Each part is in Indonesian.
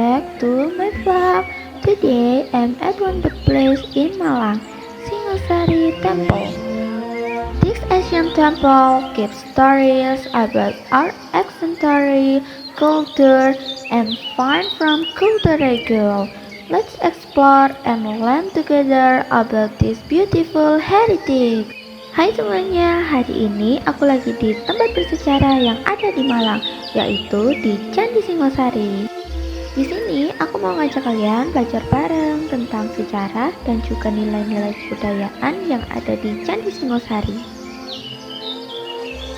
back to my vlog. Today I'm at one of the place in Malang, Singosari Temple. This ancient temple keeps stories about our ancestry, culture, and find from cultural. Let's explore and learn together about this beautiful heritage. Hai semuanya, hari ini aku lagi di tempat bersejarah yang ada di Malang, yaitu di Candi Singosari. Di sini aku mau ngajak kalian belajar bareng tentang sejarah dan juga nilai-nilai kebudayaan yang ada di Candi Singosari.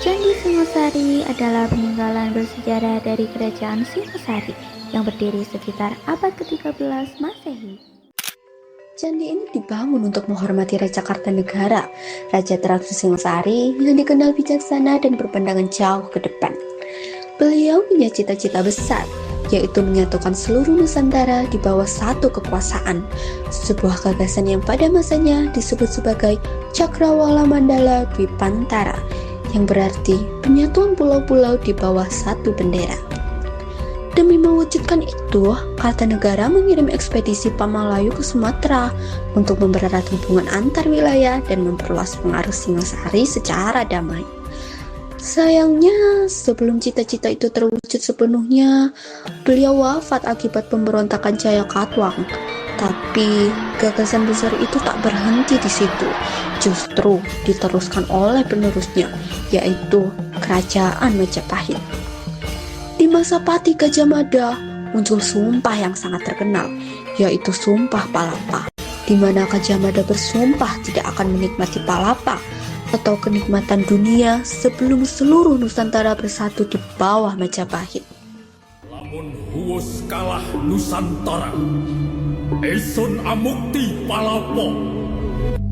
Candi Singosari adalah peninggalan bersejarah dari Kerajaan Singosari yang berdiri sekitar abad ke-13 Masehi. Candi ini dibangun untuk menghormati Raja Kartanegara, Raja terakhir Singosari yang dikenal bijaksana dan berpandangan jauh ke depan. Beliau punya cita-cita besar, yaitu menyatukan seluruh Nusantara di bawah satu kekuasaan, sebuah gagasan yang pada masanya disebut sebagai Cakrawala Mandala Dwipantara, yang berarti penyatuan pulau-pulau di bawah satu bendera. Demi mewujudkan itu, Kartanegara mengirim ekspedisi Pamalayu ke Sumatera untuk mempererat hubungan antar wilayah dan memperluas pengaruh Singosari secara damai. Sayangnya, sebelum cita-cita itu terwujud sepenuhnya, beliau wafat akibat pemberontakan Jayakatwang. Tapi, gagasan besar itu tak berhenti di situ, justru diteruskan oleh penerusnya, yaitu Kerajaan Majapahit. Di masa Patih Gajah Mada, muncul sumpah yang sangat terkenal, yaitu Sumpah Palapa, di mana Gajah Mada bersumpah tidak akan menikmati palapa atau kenikmatan dunia sebelum seluruh Nusantara bersatu di bawah Majapahit. Lamun huwus kalah Nusantara, esun amukti palapo.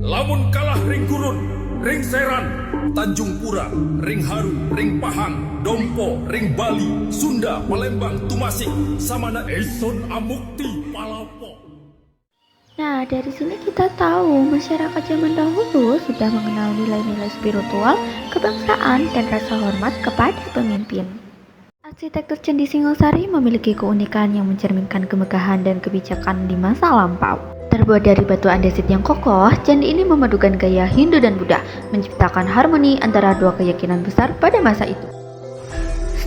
Lamun kalah ring gurun, ring seran, Tanjung Pura, ring Haru, ring Pahang, Dompo, ring Bali, Sunda, Palembang, Tumasik, samana esun amukti palapo. Nah, dari sini kita tahu masyarakat zaman dahulu sudah mengenal nilai-nilai spiritual, kebangsaan, dan rasa hormat kepada pemimpin. Arsitektur Candi Singosari memiliki keunikan yang mencerminkan kemegahan dan kebijakan di masa lampau. Terbuat dari batu andesit yang kokoh, candi ini memadukan gaya Hindu dan Buddha, menciptakan harmoni antara dua keyakinan besar pada masa itu.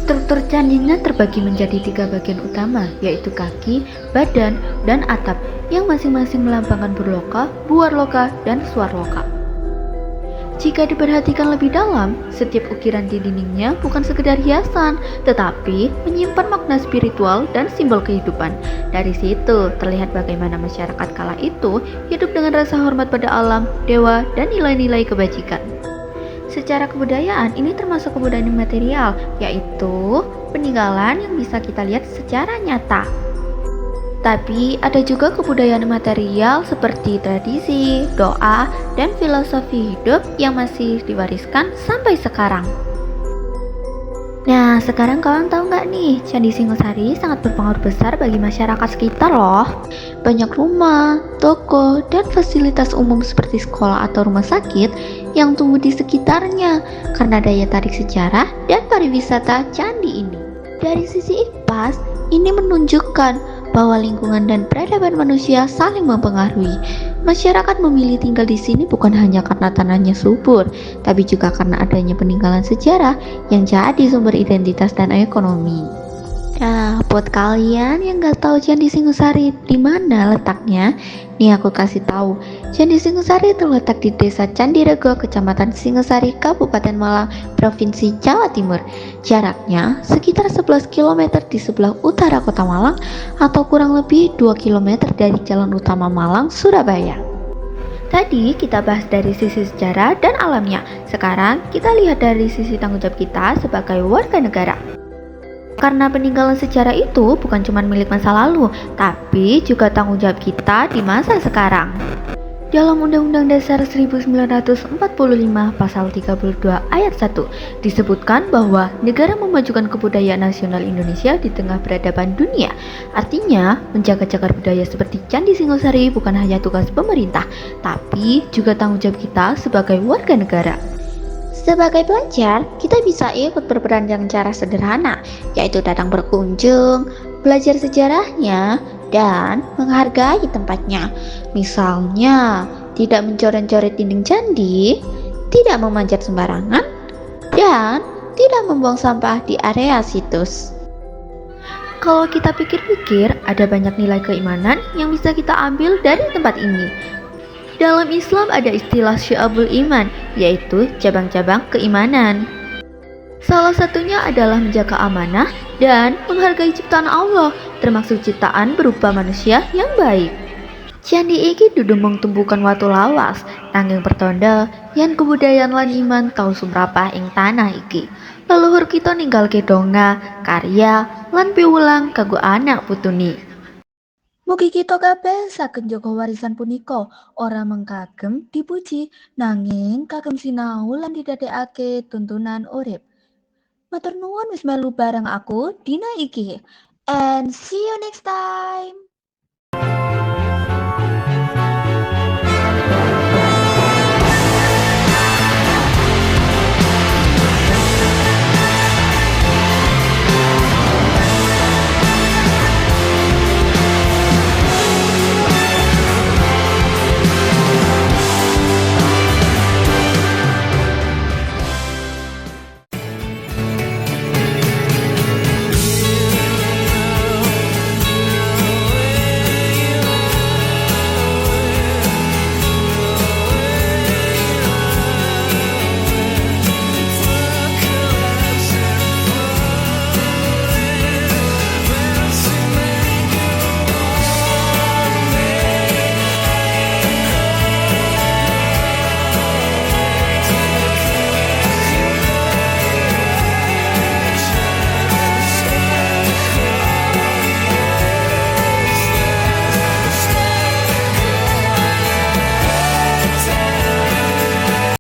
Struktur candinya terbagi menjadi 3 bagian utama, yaitu kaki, badan, dan atap, yang masing-masing melambangkan Burloka, Buarloka, dan Swarloka. Jika diperhatikan lebih dalam, setiap ukiran di dindingnya bukan sekedar hiasan, tetapi menyimpan makna spiritual dan simbol kehidupan. Dari situ terlihat bagaimana masyarakat kala itu hidup dengan rasa hormat pada alam, dewa, dan nilai-nilai kebajikan. Secara kebudayaan, ini termasuk kebudayaan material, yaitu peninggalan yang bisa kita lihat secara nyata. Tapi ada juga kebudayaan material seperti tradisi, doa, dan filosofi hidup yang masih diwariskan sampai sekarang. Nah, sekarang kalian tahu nggak nih, Candi Singosari sangat berpengaruh besar bagi masyarakat sekitar loh. Banyak rumah, toko, dan fasilitas umum seperti sekolah atau rumah sakit yang tumbuh di sekitarnya karena daya tarik sejarah dan pariwisata candi ini. Dari sisi IPAS, ini menunjukkan bahwa lingkungan dan peradaban manusia saling mempengaruhi. Masyarakat memilih tinggal di sini bukan hanya karena tanahnya subur, tapi juga karena adanya peninggalan sejarah yang jadi sumber identitas dan ekonomi. Nah, buat kalian yang nggak tahu Candi Singosari di mana letaknya, nih aku kasih tahu. Candi Singosari terletak di Desa Candirego, Kecamatan Singosari, Kabupaten Malang, Provinsi Jawa Timur. Jaraknya sekitar 11 km di sebelah utara Kota Malang atau kurang lebih 2 km dari Jalan Utama Malang, Surabaya. Tadi kita bahas dari sisi sejarah dan alamnya. Sekarang kita lihat dari sisi tanggung jawab kita sebagai warga negara. Karena peninggalan sejarah itu bukan cuma milik masa lalu, tapi juga tanggung jawab kita di masa sekarang. Dalam Undang-Undang Dasar 1945 Pasal 32 Ayat 1 disebutkan bahwa negara memajukan kebudayaan nasional Indonesia di tengah peradaban dunia. Artinya, menjaga cagar budaya seperti Candi Singosari bukan hanya tugas pemerintah, tapi juga tanggung jawab kita sebagai warga negara. Sebagai pelajar, kita bisa ikut berperan dengan cara sederhana, yaitu datang berkunjung, belajar sejarahnya, dan menghargai tempatnya. Misalnya, tidak mencoret-coret dinding candi, tidak memanjat sembarangan, dan tidak membuang sampah di area situs. Kalau kita pikir-pikir, ada banyak nilai keimanan yang bisa kita ambil dari tempat ini. Dalam Islam ada istilah syu'abul iman, yaitu cabang-cabang keimanan. Salah satunya adalah menjaga amanah dan menghargai ciptaan Allah, termasuk ciptaan berupa manusia yang baik. Candi iki dudu mung tumpukan watu lawas, nanging pertanda yen kebudayaan lan iman tau sumrapah ing tanah iki. Leluhur kita ninggalke donga, karya, lan piwulang kanggo anak putuni. Mugi kita kabeh saged njaga warisan punika, ora mengkagem dipuji, nanging kagem sinau lan didadekake tuntunan urip. Matur nuwun wis melu bareng aku dina iki. And see you next time.